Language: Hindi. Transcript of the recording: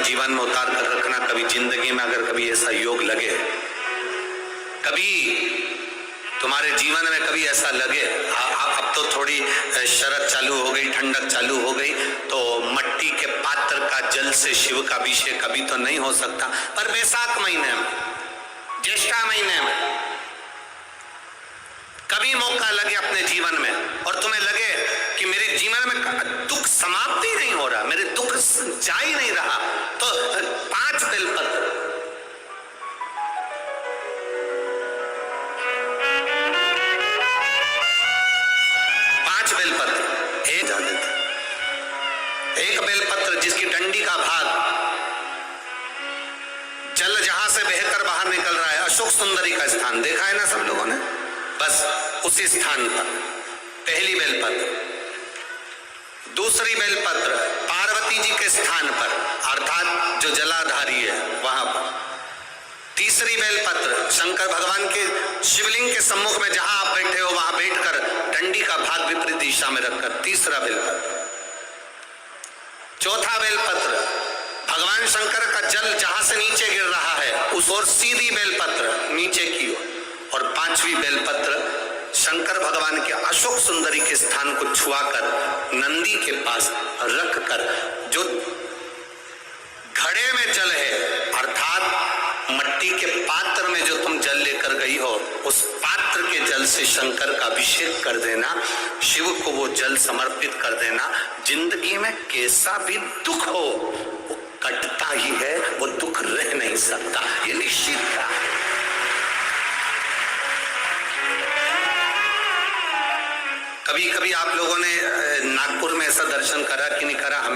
जीवन में उतार कर रखना। कभी जिंदगी में अगर कभी ऐसा योग लगे, कभी तुम्हारे जीवन में कभी ऐसा लगे, अब तो थोड़ी शरद चालू हो गई, ठंडक चालू हो गई, तो मट्टी के पात्र का जल से शिव का अभिषेक कभी तो नहीं हो सकता, पर बैसाख महीने में, ज्येष्ठा महीने में कभी मौका लगे अपने जीवन में और तुम्हें लगे कि मेरे जीवन में दुख समाप्त ही नहीं हो रहा, मेरे दुख जा ही नहीं रहा, तो 5 बेलपत्र, एक बेलपत्र जिसकी डंडी का भाग जल जहां से बहकर बाहर निकल रहा है, अशोक सुंदरी का स्थान देखा है ना सब लोगों ने, बस उसी स्थान पर पहली बेलपत्र। दूसरी बेलपत्र पार्वती जी के स्थान पर, अर्थात जो जलाधारी है वहां पर। तीसरी बेलपत्र शंकर भगवान के शिवलिंग के सम्मुख में जहां आप बैठे हो वहां बैठकर डंडी का भाग विपरीत दिशा में रखकर, तीसरा बेलपत्र। चौथा बेलपत्र भगवान शंकर का जल जहां से नीचे गिर रहा है उस ओर सीधी बेलपत्र नीचे की ओर। और 5वीं बेलपत्र शंकर भगवान के अशोक सुंदरी के स्थान को छुआकर नंदी के पास रखकर, जो घड़े में जल है अर्थात मट्टी के पात्र में जो तुम जल लेकर गई हो, उस पात्र के जल से शंकर का अभिषेक कर देना, शिव को वो जल समर्पित कर देना। जिंदगी में कैसा भी दुख हो वो कटता ही है, वो दुख रह नहीं सकता, ये निश्चित था। कभी कभी आप लोगों ने नागपुर में ऐसा दर्शन करा कि नहीं करा, हमें